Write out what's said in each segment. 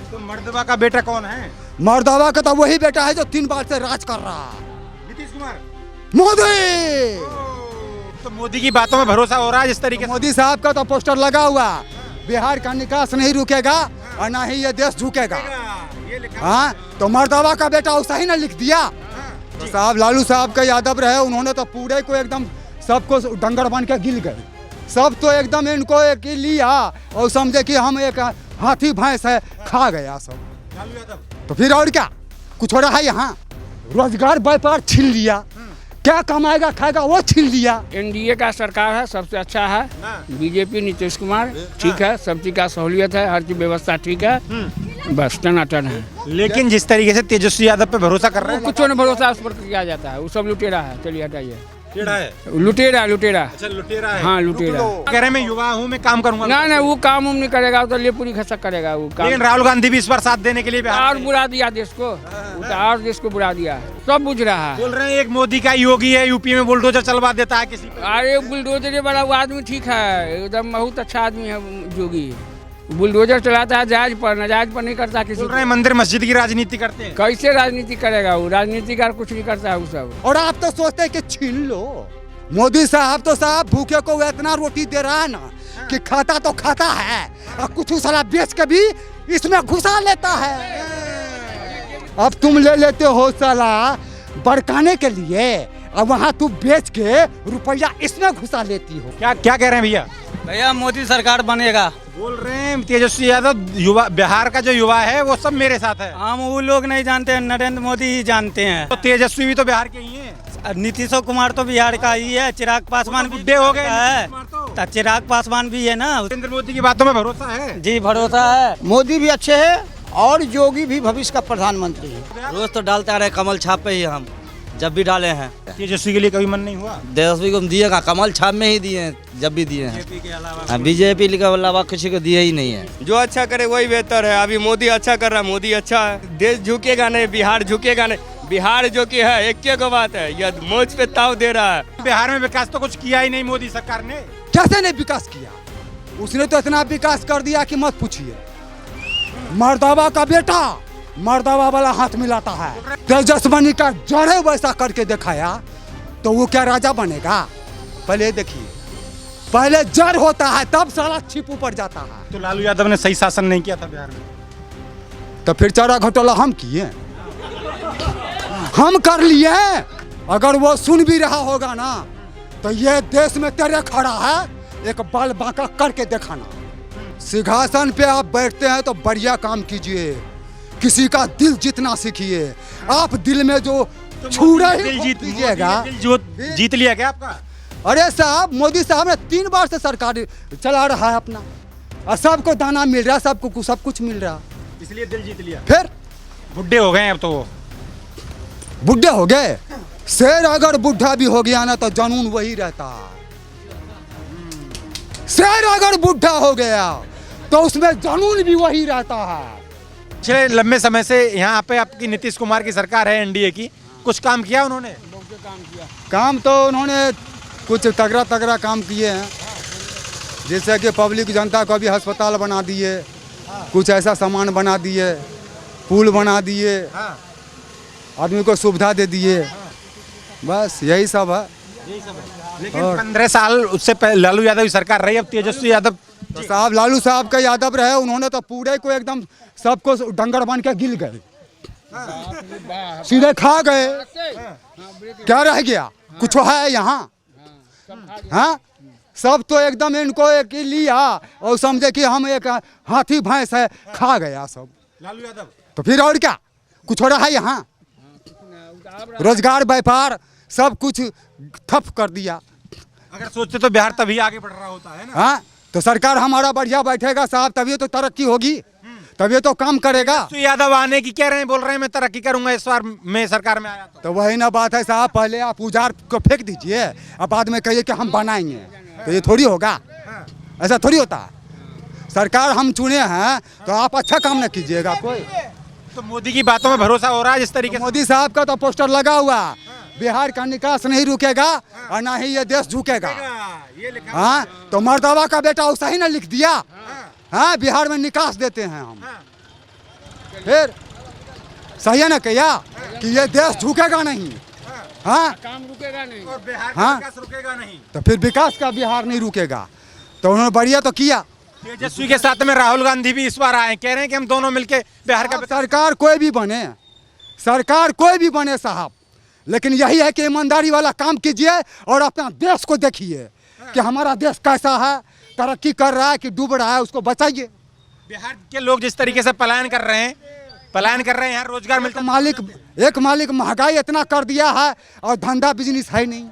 तो मर्दवा का बेटा कौन है? मर्दवा का तो वही बेटा है जो 3 बार से राज कर रहा, नीतीश कुमार, मोदी। तो मोदी की बातों में भरोसा हो रहा है जिस तरीके से? मोदी साहब का तो पोस्टर लगा हुआ, बिहार का निकास नहीं रुकेगा और ना ही ये देश झुकेगा। ये लिखा हाँ, तो मर्दवा का बेटा वैसा ही ना लिख दिया। तो साहब लालू साहब का यादव रहे, उन्होंने तो पूरे को एकदम सबको डंगर बन के गिल गए। सब तो एकदम इनको एक लिया और समझे कि हम एक हाथी भैंस है, खा गया सब। लालू यादव, तो फिर और क्या कुछ हो रहा है यहाँ? रोजगार व्यापार छीन लिया, क्या कमाएगा खाएगा वो छीन लिया। एनडीए का सरकार है, सबसे अच्छा है। बीजेपी नीतीश कुमार ठीक है, सब चीज का सहूलियत है, हर चीज व्यवस्था ठीक है, बस टनाटन है। लेकिन जिस तरीके से तेजस्वी यादव पे भरोसा कर रहे हैं, कुछ नहीं भरोसा उस पर किया जाता है, वो सब लुटेरा है। चलिए हटाइए, टेढ़ा है। लुटेरा। अच्छा, लुटेरा है। हाँ, लुटेरा। कह रहे मैं युवा हूँ, मैं काम करूंगा। ना वो काम नहीं करेगा, वो तो लेपुरी खसक करेगा वो काम। लेकिन राहुल गांधी भी इस बार साथ देने के लिए और बुरा दिया देश को, और देश को बुरा दिया, सब बुझ रहा है। बोल रहे हैं एक मोदी का योगी है, यूपी में बुलडोजर चलवा देता है किसी पे। अरे बुलडोजर वाला वो आदमी ठीक है, एकदम बहुत अच्छा आदमी है जोगी। बुलडोजर चलाता है जायज पर, नाजायज पर नहीं करता किसी। बोल रहे हैं मंदिर मस्जिद की राजनीति करते हैं। कैसे राजनीति करेगा वो? राजनीतिकार कुछ नहीं करता है वो सब। और आप तो सोचते हैं कि छीन लो। मोदी साहब तो साहब भूखे को इतना रोटी दे रहा है ना कि खाता तो खाता है और कुछ साला बेच के भी इसमें घुसा लेता है। अब तुम ले लेते हो साला बड़काने के लिए और वहाँ तू बेच के रुपया इसमें घुसा लेती हो। क्या क्या कह रहे हैं भैया? भैया मोदी सरकार बनेगा। बोल रहे हैं तेजस्वी यादव युवा, बिहार का जो युवा है वो सब मेरे साथ है। हम वो लोग नहीं जानते हैं, नरेंद्र मोदी ही जानते हैं। तो तेजस्वी भी तो बिहार के ही हैं। नीतीश कुमार तो बिहार का ही है, चिराग पासवान भी बुड्ढे हो गए है, नीतीश कुमार तो चिराग पासवान भी है ना। नरेंद्र मोदी की बातों में भरोसा है जी, भरोसा है। मोदी भी अच्छे है और योगी भी भविष्य का प्रधानमंत्री है। रोज तो डालते रहे कमल छाप पे ही, हम जब भी डाले हैं। तेजस्वी के लिए कभी मन नहीं हुआ? तेजस्वी को दिएगा, कमल छाप में ही दिए हैं, जब भी दिए हैं। बीजेपी के अलावा किसी को दिए ही नहीं है। जो अच्छा करे वही बेहतर है। अभी मोदी अच्छा कर रहा है, मोदी अच्छा है। देश झुकेगा नहीं, बिहार झुकेगा नहीं। बिहार जो कि है एक के बात है, यह मौज पे ताव दे रहा है। बिहार में विकास तो कुछ किया ही नहीं मोदी सरकार ने। कैसे नहीं विकास किया? उसने तो इतना विकास कर दिया कि मत पूछिए। मर्दावा का बेटा मर्दावा वाला हाथ मिलाता है। तेजस्वी का जड़े वैसा करके दिखाया तो वो क्या राजा बनेगा? पहले देखिए, पहले जड़ होता है तब सारा छिप ऊपर जाता है। तो लालू यादव ने सही शासन नहीं किया था बिहार में। तो फिर चारा घोटाला हम किए, हम कर लिए। अगर वो सुन भी रहा होगा ना तो ये देश में तेरे खड़ा है, एक बाल बांका करके दिखाना। सिंहासन पे आप बैठते हैं तो बढ़िया काम कीजिए, किसी का दिल जीतना सीखिए। आप दिल में जो छूड़ा दिल दीजिएगा। जीत लिया क्या आपका? अरे साहब, मोदी साहब ने 3 बार से सरकार चला रहा है अपना, और सबको दाना मिल रहा, सबको सब कुछ मिल रहा, इसलिए दिल जीत लिया। फिर बुढ़े हो गए हैं अब तो वो। बुढ़े हो गए? शेर अगर बुढ़ा भी हो गया ना तो जनून वही रहता। शेर अगर बुढ़ा हो गया तो उसमें जनून भी वही रहता है। पिछले लंबे समय से यहाँ पे आपकी नीतीश कुमार की सरकार है, एनडीए की, कुछ काम किया उन्होंने? काम तो उन्होंने कुछ तगड़ा काम किए हैं, जैसे कि पब्लिक जनता को भी अस्पताल बना दिए, कुछ ऐसा सामान बना दिए, पुल बना दिए, आदमी को सुविधा दे दिए, बस यही सब है। लेकिन 15 साल उससे पहले लालू यादव की सरकार रही, अब तेजस्वी यादव। तो साहब लालू साहब का यादव रहे, उन्होंने तो पूरे को एकदम सबको डंगर बन के गिल गए, सीधे खा गए। क्या रह गया? कुछ है यहाँ? हाँ, सब तो एकदम इनको एक लिया और समझे कि हम एक हाथी भैंस है, खा गया सब लालू यादव। तो फिर और क्या कुछ हो रहा है यहाँ? रोजगार व्यापार सब कुछ ठप कर दिया। अगर सोचते तो बिहार तभी आगे बढ़ रहा होता है ना। हाँ, तो सरकार हमारा बढ़िया बैठेगा साहब, तभी तो तरक्की होगी, तभी तो काम करेगा। तो यादव आने की कह रहे हैं, बोल रहे हैं मैं तरक्की करूंगा इस बार मैं सरकार में आया तो वही ना बात है साहब, पहले आप उजार को फेंक दीजिए और बाद में कहिए कि हम बनाएंगे, तो ये थोड़ी होगा, ऐसा थोड़ी होता है। सरकार हम चुने हैं तो आप अच्छा काम न कीजिएगा कोई। तो मोदी की बातों में भरोसा हो रहा है जिस तरीके से? मोदी साहब का तो पोस्टर लगा हुआ, बिहार का निकास नहीं रुकेगा और ना ही ये देश झुकेगा। हाँ, तो मर्दवा का बेटा वैसा ही ना लिख दिया। हाँ, बिहार में निकास देते हैं हम। फिर सही है ना क्या कि ये देश झुकेगा नहीं? हाँ, काम रुकेगा नहीं। और बिहार का हाँ। विकास रुकेगा नहीं। तो फिर विकास का बिहार नहीं रुकेगा। तो उन्होंने बढ़िया तो किया। तेजस्वी के साथ में राहुल गांधी भी इस बार आए, कह रहे हैं कि हम दोनों मिलके बिहार का सरकार कोई भी बने, सरकार कोई भी बने साहब, लेकिन यही है कि ईमानदारी वाला काम कीजिए और अपना देश को देखिए कि हमारा देश कैसा है, तरक्की कर रहा है कि डूब रहा है, उसको बचाइए। बिहार के लोग जिस तरीके से पलायन कर रहे हैं, यहाँ रोजगार मिलता एक मालिक महंगाई इतना कर दिया है और धंधा बिजनेस है नहीं।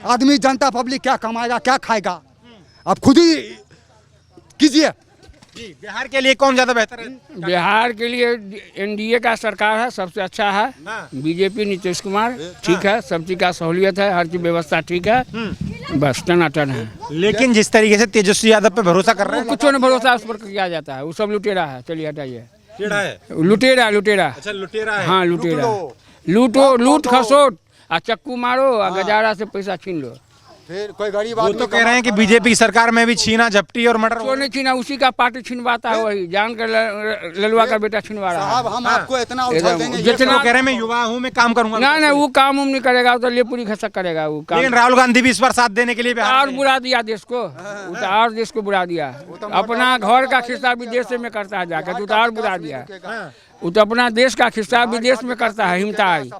आदमी जनता पब्लिक क्या कमाएगा, क्या खाएगा? आप खुद ही कीजिए। जी, बिहार के लिए कौन ज्यादा बेहतर है? बिहार के लिए एनडीए का सरकार है, सबसे अच्छा है। बीजेपी नीतीश कुमार ठीक है, सब चीज का सहूलियत है, हर चीज व्यवस्था ठीक है, बस टनाटन है। लेकिन जिस तरीके से तेजस्वी यादव पे भरोसा कर रहे हैं, कुछ ने भरोसा उस पर किया जाता है, वो सब लुटेरा है। चलिए हटाइए, टेढ़ा है। लुटेरा अच्छा, लुटेरा है। हाँ लुटेरा, लूटो लूट खसोट आ चक्कू मारो और गजारा से पैसा छीन लो। फिर कोई गरीब वो तो कह रहे हैं कि बीजेपी की सरकार में भी छीना झपटी और मर्डर। जो नहीं छीना उसी का पार्टी छीनवाता है, वही जान कर ललवा का बेटा छीनवा रहा साहब, है। हम आपको इतना उछाल देंगे। जितना कह रहे हैं मैं युवा हूँ, मैं काम करूंगा। ना वो काम उम नहीं करेगा, वो तो लेपुरी खसक करेगा वो काम। लेकिन राहुल गांधी भी इस बार साथ देने के लिए बिहार और में बुरा दिया देश को, वो तो और देश को बुरा दिया। अपना घर का खिस्सा विदेश में करता है जाकर, तो और बुरा दिया। वो तो अपना देश का खिस्सा विदेश में करता है, हिमताई।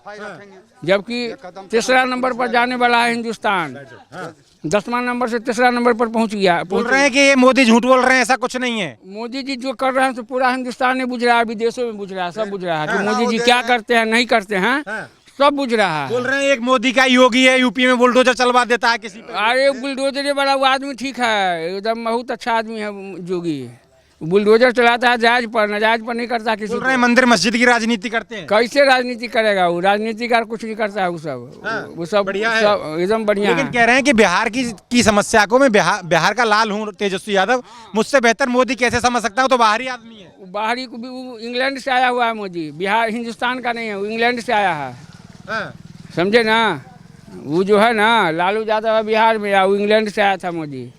जबकि तीसरा नंबर पर जाने वाला है हिंदुस्तान, 10वां नंबर से तीसरा नंबर पर पहुंच गया। बोल रहे हैं कि ये मोदी झूठ बोल रहे हैं, ऐसा कुछ नहीं है। मोदी जी जो कर रहे हैं तो पूरा हिंदुस्तान में बुझ रहा है, विदेशों में बुझ रहा है, सब बुझ रहा है कि मोदी जी क्या करते हैं नहीं करते हैं, सब बुझ रहा है। बोल रहे हैं एक मोदी का योगी है, यूपी में बुलडोजर चलवा देता है किसी पे। अरे बुलडोजर वाला वो आदमी ठीक है, एकदम बहुत अच्छा आदमी है जोगी। बुलडोजर चलाता है जायज पर, नाजायज पर नहीं करता किसी। बोल रहे हैं मंदिर मस्जिद की राजनीति करते हैं। कैसे राजनीति करेगा वो? राजनीतिकार कुछ नहीं करता है वो सब बढ़िया है। सब एकदम बढ़िया लेकिन है। कह रहे हैं कि बिहार की समस्या को मैं बिहार का लाल हूँ तेजस्वी यादव, मुझसे बेहतर मोदी कैसे समझ सकता हूँ? तो बाहरी आदमी है। वो बाहरी को भी, वो इंग्लैंड से आया हुआ है मोदी, बिहार हिंदुस्तान का नहीं है, वो इंग्लैंड से आया है, समझे ना? वो जो है ना लालू यादव बिहार में, वो इंग्लैंड से आया था मोदी।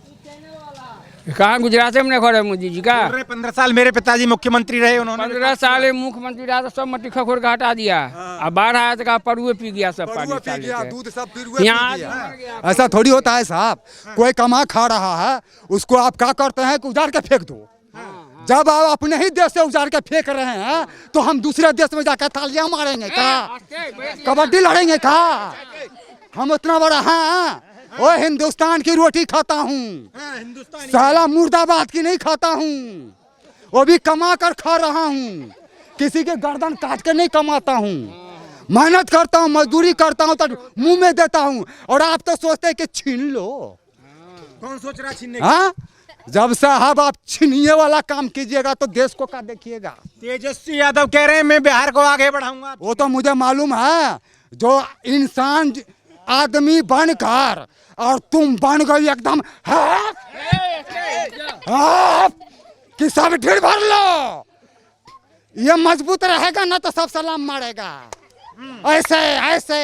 कहाँ गुजरात में घर है मोदी जी का? 15 साल मेरे पिताजी मुख्यमंत्री रहे, उन्होंने 15 साल मुख्यमंत्री रहा तो सब मट्टी खखोर का हटा दिया। अब बाढ़ आया तो कहा परुए पी गया सब पानी दूध सब पी यहाँ गया। ऐसा थोड़ी होता है साहब, कोई कमा खा रहा है उसको आप क्या करते हैं कि उजाड़ के फेंक दो। जब आप अपने ही देश से उजाड़ के फेंक रहे हैं तो हम दूसरे देश में जाकर तालियां मारेंगे क्या? कबड्डी लड़ेंगे क्या? हम उतना बड़ा हैं? ओ हिंदुस्तान की रोटी खाता हूँ, साला मुर्दाबाद की नहीं खाता हूँ। वो भी कमा कर खा रहा हूँ, किसी के गर्दन काट कर नहीं कमाता हूँ। मेहनत करता हूँ, मजदूरी करता हूँ तो मुंह में देता हूँ। और आप तो सोचते हैं कि छीन लो। कौन सोच रहा छीनने? हाँ, जब साहब आप छीनिए वाला काम कीजिएगा तो देश को क्या देखिएगा? तेजस्वी यादव कह रहे हैं मैं बिहार को आगे बढ़ाऊंगा। वो तो मुझे मालूम है, जो इंसान आदमी बनकर और तुम बन गई एकदम कि सब ढीढ़ भर लो। ये मजबूत रहेगा ना तो सब सलाम मारेगा। ऐसे ऐसे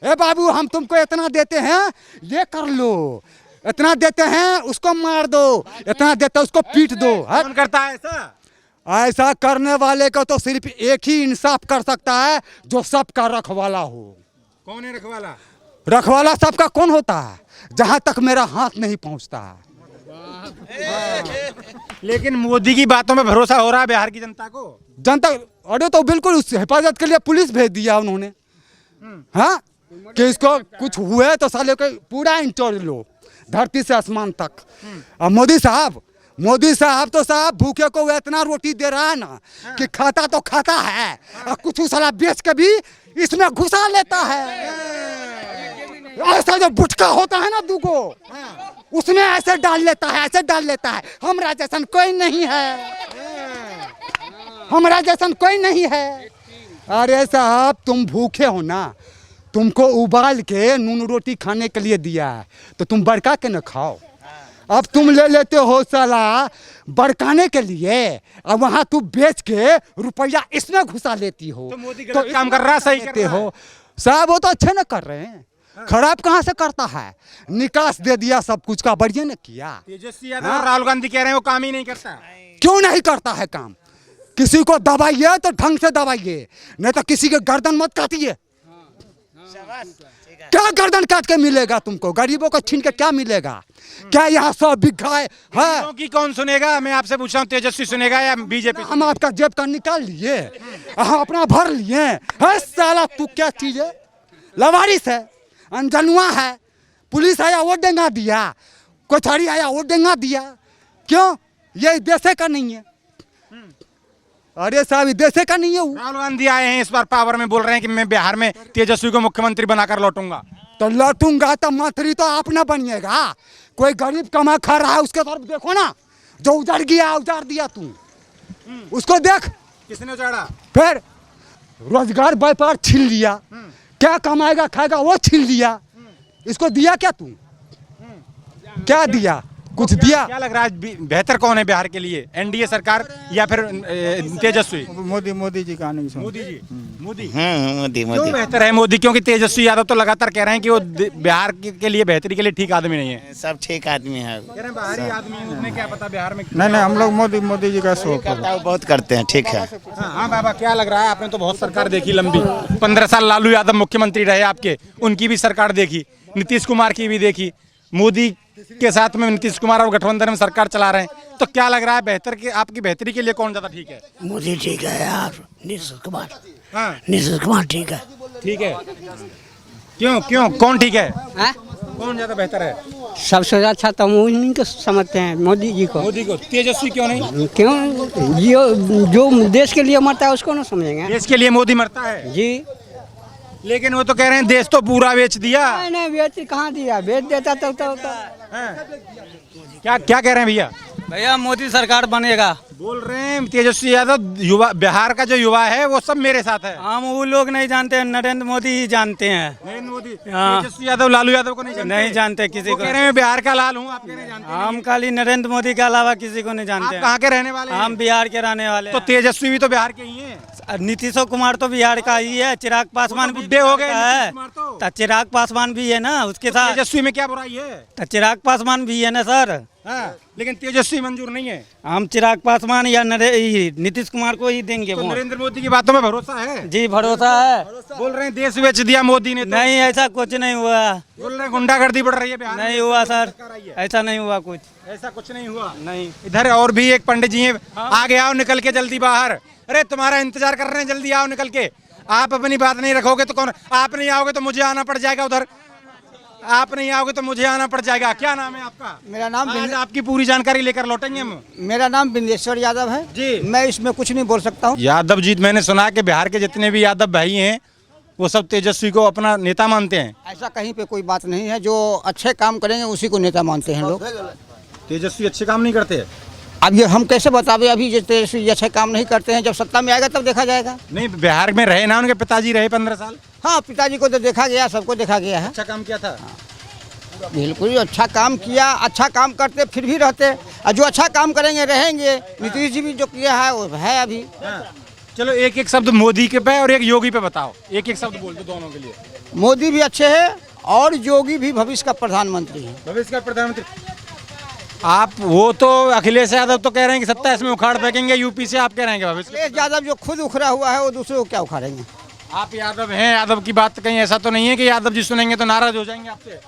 ए बाबू, हम तुमको इतना देते हैं, ये कर लो, इतना देते हैं उसको मार दो, इतना देते हैं उसको पीट दो। कौन करता है ऐसा? ऐसा करने वाले को तो सिर्फ एक ही इंसाफ कर सकता है, जो सबका रखवाला हो। कौन है रखवाला? रखवाला सबका कौन होता है? जहां तक मेरा हाथ नहीं पहुंचता। लेकिन मोदी की बातों में भरोसा हो रहा है बिहार की जनता को? जनता, अरे तो बिल्कुल उस हिफाजत के लिए पुलिस भेज दिया उन्होंने। हाँ, कि इसको कुछ हुए तो साले को पूरा इंटरव्यू लो, धरती से आसमान तक। और मोदी साहब तो साहब भूखे को इतना रोटी दे रहा है ना कि खाता तो खाता है और कुछ साला बेच के भी इसमें घुसा लेता है। ऐसा जो बुटका होता है ना दूगो, उसमें ऐसे डाल लेता है, ऐसे डाल लेता है। हमारा जैसन कोई नहीं है, हमारा जैसन कोई नहीं है। अरे साहब, तुम भूखे हो ना, तुमको उबाल के नून रोटी खाने के लिए दिया है तो तुम बड़का के न खाओ। अब तुम ले लेते हो साला बड़काने के लिए और वहाँ तू बेच के रुपया इसमें घुसा लेती हो। तो मोदी गलत काम कर रहा है, सही करते हो साहब? वो तो अच्छे न कर रहे हैं, खराब कहाँ से करता है? निकास दे दिया सब कुछ का, बढ़िया न किया। तेजस्वी यादव और राहुल गांधी कह रहे हैं वो काम ही नहीं करता। क्यों नहीं करता है काम? किसी को दबाइए तो ढंग से दबाइए, नहीं तो किसी के गर्दन मत काटिए। क्या गर्दन काट के मिलेगा तुमको? गरीबों को छीन के क्या मिलेगा? क्या यहाँ 100 बिघा है? क्योंकि कौन सुनेगा? मैं आपसे पूछ रहा हूँ, तेजस्वी सुनेगा या बीजेपी? हम आपका जेब का निकाल लिए, हम अपना भर लिए। है साला तू क्या चीज है? लवारिस है, अनजनुआ है, पुलिस आया वो डेंगा दिया, कोठारी आया वो डेंगा दिया। क्यों? ये देश का नहीं है। अरे साहब देश का नहीं है वो। राहुल गांधी आए हैं इस बार पावर में, बोल रहे हैं कि मैं बिहार में तेजस्वी को मुख्यमंत्री बनाकर लौटूंगा। तो लौटूंगा तो मंत्री तो आप ना बनिएगा। कोई गरीब कमा खा रहा है उसके तरफ देखो ना, जो उजाड़ गया उजाड़ दिया तू, उसको देख। किसने उजाड़ा? फिर रोजगार व्यापार छीन लिया, क्या कमाएगा खाएगा वो छीन लिया। इसको दिया क्या तू? क्या दिया? कुछ दिया? क्या लग रहा है बेहतर कौन है बिहार के लिए, एनडीए सरकार या फिर तेजस्वी? मोदी जी का आने की मोदी जी। मोदी मोदी क्यों बेहतर है मोदी? क्योंकि तेजस्वी यादव तो लगातार कह रहे हैं कि वो बिहार के लिए बेहतरी के लिए ठीक आदमी नहीं है। सब ठीक आदमी है। कह रहे हैं बाहरी आदमी है, उन्हें क्या पता बिहार में। नहीं हम लोग मोदी जी का शो बहुत करते हैं, ठीक है। हाँ बाबा, क्या लग रहा है? आपने तो बहुत सरकार देखी लंबी, 15 साल लालू यादव मुख्यमंत्री रहे आपके, उनकी भी सरकार देखी, नीतीश कुमार की भी देखी, मोदी के साथ में नीतीश कुमार और गठबंधन में सरकार चला रहे हैं। तो क्या लग रहा है बेहतर की आपकी बेहतरी के लिए कौन ज्यादा ठीक है? मोदी ठीक है यार, नीतीश कुमार। हाँ नीतीश कुमार ठीक है। ठीक है। क्यों क्यों कौन ठीक है? हाँ? कौन ज्यादा बेहतर है? सबसे अच्छा तो उन्हीं को समझते हैं, मोदी जी को। मोदी को। तेजस्वी क्यों नहीं? क्यों? जो देश के लिए मरता है उसको ना समझेंगे। देश के लिए मोदी मरता है जी, लेकिन वो तो कह रहे हैं देश तो पूरा बेच दिया। नहीं बेच कहाँ दिया? बेच देता तो क्या क्या कह रहे हैं भैया? भैया मोदी सरकार बनेगा। बोल रहे हैं तेजस्वी यादव, युवा बिहार का जो युवा है वो सब मेरे साथ है। हम वो लोग नहीं जानते हैं, नरेंद्र मोदी ही जानते हैं। नरेंद्र मोदी। हाँ। तेजस्वी यादव लालू यादव को नहीं जानते? नहीं जानते किसी वो को। कह रहे हैं मैं बिहार का लाल हूँ, आप कह रहे हैं जानते हम खाली नरेंद्र मोदी के अलावा किसी को नहीं आप जानते हैं। कहाँ के रहने वाले हैं? हम बिहार के रहने वाले तो तेजस्वी भी तो बिहार के ही हैं। हैं। नीतीश कुमार तो बिहार का ही है, चिराग पासवान वो तो भी बुड्ढे हो गए बिहार का नीतीश है। कुमार तो। तो चिराग पासवान भी है ना उसके साथ। तेजस्वी में क्या बुराई है? तो चिराग पासवान भी है ना सर। हाँ, लेकिन तेजस्वी मंजूर नहीं है। हम चिराग पासवान या नीतीश कुमार को ही देंगे तो वोट। नरेंद्र मोदी की बातों में भरोसा है? जी भरोसा है। बोल रहे हैं देश बेच दिया मोदी ने तो। नहीं ऐसा कुछ नहीं हुआ। बोल रहे हैं गुंडागर्दी बढ़ रही है बिहार में। नहीं हुआ सर, ऐसा नहीं हुआ कुछ। ऐसा कुछ नहीं हुआ। नहीं। इधर और भी एक पंडित जी हैं, आगे आओ निकल के जल्दी बाहर। अरे तुम्हारा इंतजार कर रहे हैं, जल्दी आओ निकल के। आप अपनी बात नहीं रखोगे तो कौन? आप नहीं आओगे तो मुझे आना पड़ जाएगा उधर। आप नहीं आओगे तो मुझे आना पड़ जाएगा। क्या नाम है आपका? मेरा नाम आज आपकी पूरी जानकारी लेकर लौटेंगे हम। मेरा नाम बिंदेश्वर यादव है जी। मैं इसमें कुछ नहीं बोल सकता हूँ। यादव जी, मैंने सुना कि बिहार के जितने भी यादव भाई हैं वो सब तेजस्वी को अपना नेता मानते हैं। ऐसा कहीं पे कोई बात नहीं है, जो अच्छे काम करेंगे उसी को नेता मानते हैं लोग। तेजस्वी अच्छे काम नहीं करते? अब ये हम कैसे बतावे? अभी जो तेजस्वी अच्छे काम नहीं करते हैं, जब सत्ता में आएगा तब देखा जाएगा। नहीं, बिहार में रहे ना, उनके पिताजी रहे 15 साल। हाँ, पिताजी को तो देखा गया, सबको देखा गया है। अच्छा काम किया था। बिल्कुल अच्छा काम किया, अच्छा काम करते फिर भी रहते, और जो अच्छा काम करेंगे रहेंगे। नीतीश जी भी जो किया है वो है अभी। चलो एक एक शब्द मोदी के पे और एक योगी पे बताओ, एक एक शब्द बोल दो दोनों के लिए। मोदी भी अच्छे है और योगी भी भविष्य का प्रधानमंत्री है। भविष्य का प्रधानमंत्री आप, वो तो अखिलेश यादव तो कह रहे हैं कि 27 में उखाड़ फेंकेंगे यूपी से, आप कह रहे हैं भविष्य। अखिलेश यादव जो खुद उखड़ा हुआ है वो दूसरे को क्या उखाड़ेंगे? आप यादव हैं, यादव की बात कहीं ऐसा तो नहीं है कि यादव जी सुनेंगे तो नाराज हो जाएंगे आपसे?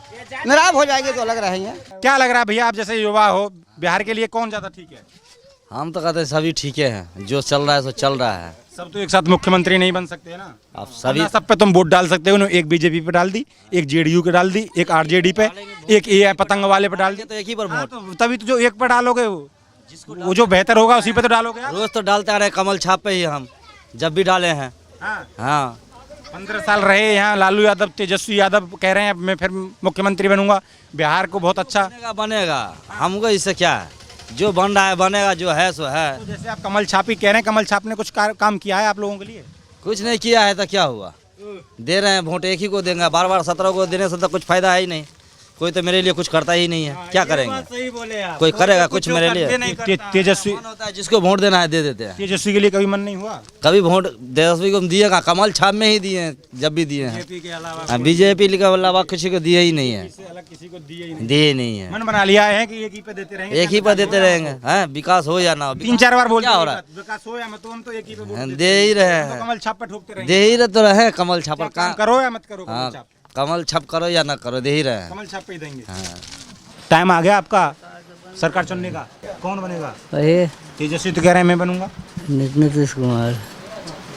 नाराज हो जाएंगे तो अलग रहेंगे। क्या लग रहा है भैया, आप जैसे युवा हो, बिहार के लिए कौन ज्यादा ठीक है? हम तो कहते हैं सभी ठीक है, जो चल रहा है सो चल रहा है। सब तो एक साथ मुख्यमंत्री नहीं बन सकते ना। आप सभी सब पे तुम वोट डाल सकते हो। एक बीजेपी पे डाल दी, एक जेडीयू पे डाल दी, एक आरजेडी पे, एक ये पतंग वाले पे डाल दी। तो एक ही पर हाँ, वोट। तो तभी तो जो एक पे डालोगे वो जो बेहतर होगा उसी पे तो डालोगे आप। रोज तो डालते आ रहे कमल छाप पे ही, हम जब भी डाले हैं। हाँ 15 साल रहे यहाँ लालू यादव, तेजस्वी यादव कह रहे हैं मैं फिर मुख्यमंत्री बनूंगा, बिहार को बहुत अच्छा बनेगा। हमको इससे क्या है, जो बन रहा है बनेगा, जो है सो है। तो जैसे आप कमल छापी कह रहे हैं, कमल छाप ने कुछ काम किया है आप लोगों के लिए? कुछ नहीं किया है तो क्या हुआ? दे रहे हैं वोट, एक ही को देंगे, बार बार 17 को देने से तो कुछ फायदा है ही नहीं। कोई तो मेरे लिए कुछ करता ही नहीं है, क्या करेंगे? सही बोले आप। कोई करेगा कुछ मेरे लिए? तेजस्वी मन होता है जिसको वोट देना है दे देते हैं। तेजस्वी के लिए कभी मन नहीं हुआ? कभी वोट तेजस्वी को दिए का कमल छाप में ही दिए हैं, जब भी दिए हैं। के अलावा बीजेपी के अलावा किसी को दिए ही नहीं है, अलग किसी को दिए ही नहीं। दिए नहीं है। मन बना लिया है कि एक ही पे देते रहेंगे, एक ही पर देते रहेंगे। हैं विकास हो या ना हो, 3-4 बार बोल क्या हो रहा है? विकास हो या मत हो, हम तो एक ही पे वोट देते दे ही रहे हैं। तो हैं, कमल छाप पे ठोकते रहेंगे। दे ही रहे तो रहे कमल छाप पर। काम कहाँ करो या मत करो, हाँ, कमल छाप कमल छाप करो या ना करो, दे ही रहे हैं। कमल छाप पे ही देंगे। हाँ। टाइम आ गया आपका सरकार चुनने का, कौन बनेगा? ये तेजस्वी तो कह रहे हैं मैं बनूंगा। नीतीश कुमार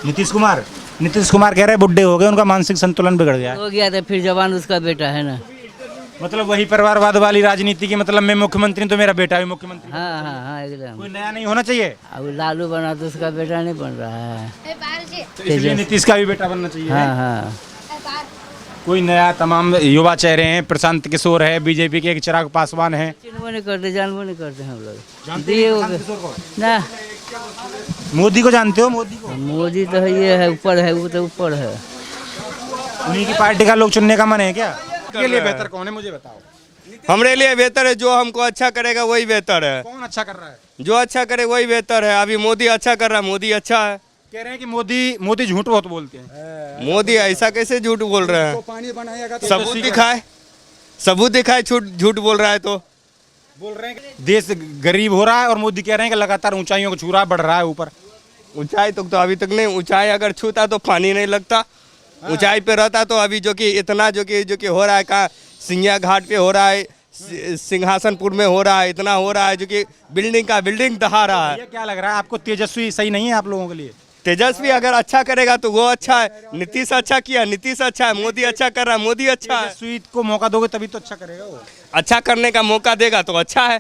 नीतीश कुमार, नीतीश कुमार कह रहे हैं बुढ़े हो गए, उनका मानसिक संतुलन बिगड़ गया है। हो गया था, फिर जवान उसका बेटा है ना। मतलब वही परिवारवाद वाली राजनीति की, मतलब मैं मुख्यमंत्री तो मेरा बेटा भी मुख्यमंत्री। हाँ हाँ हाँ एकदम। कोई नया नहीं होना चाहिए, अब लालू बना तो उसका बेटा नहीं बन रहा है। तो इसलिए नीतीश का भी बेटा बनना चाहिए। हाँ हाँ कोई नया तमाम युवा चेहरे हैं, प्रशांत किशोर है, बीजेपी के एक चिराग पासवान है। चिन्हबो नहीं करते, जानबो नहीं करते हम लोग। जानते दिए हैं हो प्रशांत किशोर को? ना, मोदी को जानते हो? मोदी को मोदी तो ये है ऊपर है, वो तो ऊपर है। उन्हीं की पार्टी का लोग चुनने का मन है क्या? के लिए बेहतर कौन है मुझे बताओ? हमारे लिए बेहतर है, जो हमको अच्छा करेगा वही बेहतर है। कौन अच्छा कर रहा है? जो अच्छा करे वही बेहतर है। अभी मोदी अच्छा कर रहा है, मोदी अच्छा है। कह रहे हैं कि मोदी झूठ बहुत बोलते हैं। मोदी ऐसा कैसे झूठ बोल रहे हैं? पानी बनाएगा तो सबूत दिखाए, सबूत दिखाए झूठ बोल रहा है तो। बोल रहे हैं कि देश गरीब हो रहा है और मोदी कह रहे हैं कि लगातार ऊंचाइयों को छू रहा है, बढ़ रहा है ऊपर। ऊंचाई तो अभी तक नहीं, ऊंचाई अगर छूता तो पानी नहीं लगता। ऊंचाई पे रहता तो अभी जो कि इतना जो कि हो रहा है, कहाँ सिंगिया घाट पे हो रहा है, सिंहासनपुर में हो रहा है, इतना हो रहा है जो कि बिल्डिंग दहा रहा है। ये क्या लग रहा है आपको, तेजस्वी सही नहीं है आप लोगों के लिए? तेजस्वी अगर अच्छा करेगा तो वो अच्छा है। नीतीश अच्छा किया, नीतीश अच्छा है। मोदी अच्छा कर रहा है, मोदी अच्छा है। तेजस्वी को मौका दोगे तभी तो अच्छा करेगा वो। अच्छा करने का मौका देगा तो अच्छा है।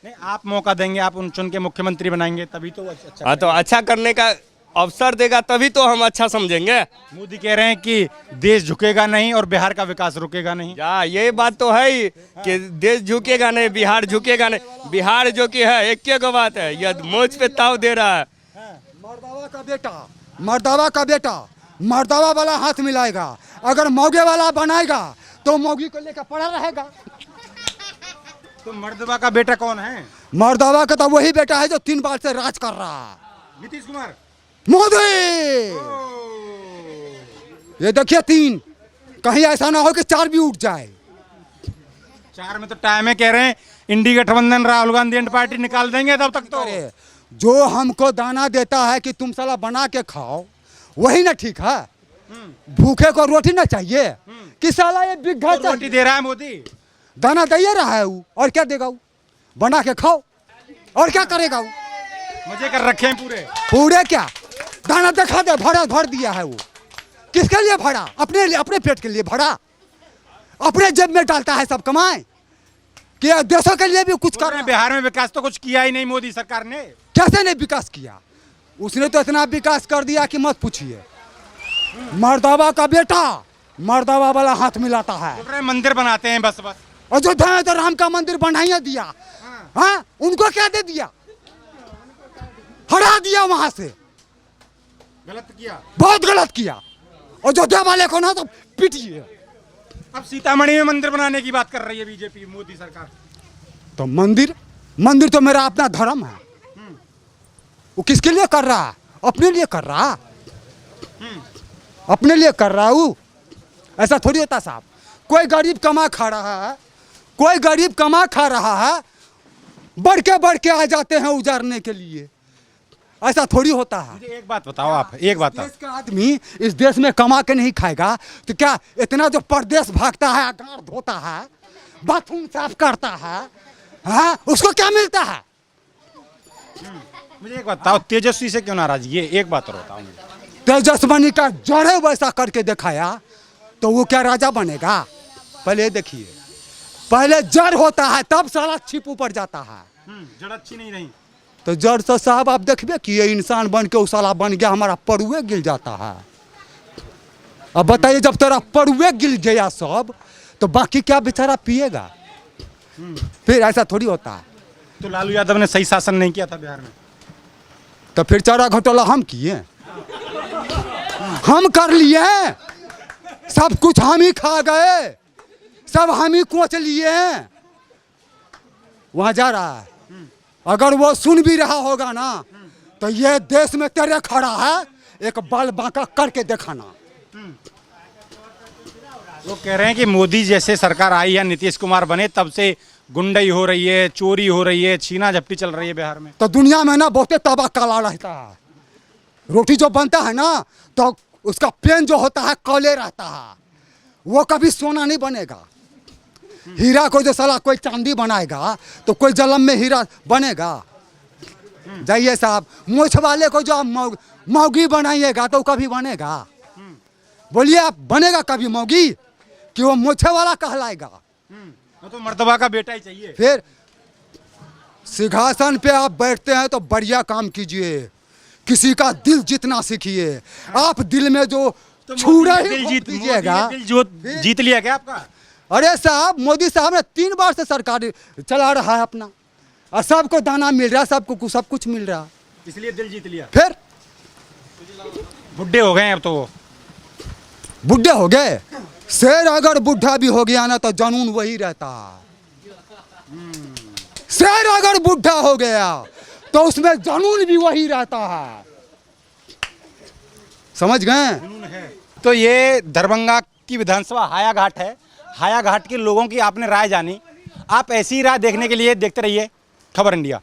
नहीं, आप मौका देंगे, आप उन चुन के मुख्यमंत्री बनाएंगे तभी तो अच्छा। हाँ, तो अच्छा करने का अवसर देगा तभी तो हम अच्छा समझेंगे। मोदी कह रहे हैं कि देश झुकेगा नहीं और बिहार का विकास रुकेगा नहीं। या ये बात तो है ही कि देश झुकेगा नहीं, बिहार झुकेगा नहीं। बिहार जो कि है एक बात है, यह मौज पे ताव दे रहा है। मर्दावा का बेटा, मर्दावा का बेटा मर्दावा वाला हाथ मिलाएगा। अगर मौगे वाला बनाएगा तो मौगी को लेकर पड़ा रहेगा। तो मर्दबा का बेटा कौन है? मर्दावा का तो वही बेटा है जो 3 बार से राज कर रहा है, नीतीश कुमार। मोदी। ये देखिए 3, कहीं ऐसा ना हो कि 4 भी उठ जाए। 4 में तो टाइम है, कह रहे हैं इंडी गठबंधन राहुल गांधी एंड पार्टी निकाल देंगे तब तक तो। अरे जो हमको दाना देता है कि तुम साला बना के खाओ, वही ना ठीक है। भूखे को रोटी ना चाहिए कि साला ये बिग्घा तो रोटी दे रहा है मोदी, दाना दे रहा है वो, और क्या देगा वो? बना के खाओ, और क्या करेगा वो? मजे कर रखे हैं पूरे। पूरे क्या दाना दिखा दे, भर दिया है वो। किसके लिए भरा? अपने लिए, अपने पेट के लिए भरा, अपने जेब में डालता है सब कमाए कि देशों के लिए भी कुछ कर रहा है। बिहार में विकास तो कुछ किया ही नहीं मोदी सरकार ने। कैसे नहीं विकास किया? उसने तो इतना विकास कर दिया कि मत पूछिए। मर्दावा का बेटा मर्दावा वाला हाथ मिलाता है। मंदिर बनाते हैं बस। अयोध्या में तो राम का मंदिर बनाइए दिया। हाँ, उनको क्या दे दिया? हटा दिया वहां से। गलत किया, बहुत गलत किया। अयोध्या वाले को ना तो पीटिए। अब सीतामढ़ी में मंदिर बनाने की बात कर रही है बीजेपी, मोदी सरकार। तो मंदिर तो मेरा अपना धर्म है। वो किसके लिए कर रहा है? अपने लिए कर रहा, अपने लिए कर रहा हूँ। ऐसा थोड़ी होता साहब। कोई गरीब कमा खा रहा है, कोई गरीब कमा खा रहा है, बढ़ के आ जाते हैं उजारने के लिए। ऐसा थोड़ी होता है। मुझे एक बात बताओ, आप एक बात। देश का आदमी इस देश में कमा के नहीं खाएगा तो क्या इतना जो परदेश भागता है, गाड़ धोता है, बाथरूम साफ करता है, हाँ, उसको क्या मिलता है? मुझे एक बात बताओ, तेजस्वी से क्यों नाराज? ये एक बात और बताओ मुझे। तेजस्वी का जड़े वैसा करके दिखाया तो वो क्या राजा बनेगा? पहले देखिए, पहले जड़ होता है तब सारा छिप ऊपर जाता है। जड़ अच्छी नहीं रही तो जड़ से साहब आप देखिए कि ये इंसान बन के उसाला बन गया, हमारा परुए गिल जाता है। अब बताइए, जब तेरा परुए गिल गया सब तो बाकी क्या बेचारा पिएगा? फिर ऐसा थोड़ी होता है। तो लालू यादव ने सही शासन नहीं किया था बिहार में, तो फिर चारा घोटाला हम किए, हम कर लिए, सब कुछ हम ही खा गए, सब हम ही कोच लिए हैं। वहां जा रहा है, अगर वो सुन भी रहा होगा ना तो ये देश में तेरे खड़ा है, एक बाल बांका करके दिखाना। वो कह रहे हैं कि मोदी जैसे सरकार आई है, नीतीश कुमार बने, तब से गुंडई हो रही है, चोरी हो रही है, छीना झपटी चल रही है बिहार में। तो दुनिया में ना बहुते तबाह काला रहता है। रोटी जो बनता है ना तो उसका पेन जो होता है काले रहता है, वो कभी सोना नहीं बनेगा। हीरा को जो साला कोई चांदी बनाएगा तो कोई जलम में हीरा बनेगा। जाइए साहब, मोछ वाले को जो आप मौगी बनाइएगा तो कभी बनेगा? बोलिए आप, बनेगा कभी मौगी कि वो मोछे वाला कहलाएगा? वो तो मर्तबा का बेटा ही चाहिए। फिर सिंहासन पे आप बैठते हैं तो बढ़िया काम कीजिए, किसी का दिल जीतना सीखिए। आप दिल में जो छूरा दिल जीत लिया क्या आपका? अरे साहब, मोदी साहब ने 3 बार से सरकार चला रहा है अपना, और सबको दाना मिल रहा है, सबको सब कुछ मिल रहा है, इसलिए दिल जीत लिया। फिर बुढ़े हो गए अब तो वो। बुढ़े हो गए? शेर अगर बुढ़ा भी हो गया ना तो जनून वही रहता है। शेर अगर बुढ़ा हो गया तो उसमें जनून भी वही रहता है। समझ गए? तो ये दरभंगा की विधानसभा हायाघाट है। हायाघाट के लोगों की आपने राय जानी। आप ऐसी राय देखने के लिए देखते रहिए खबर इंडिया।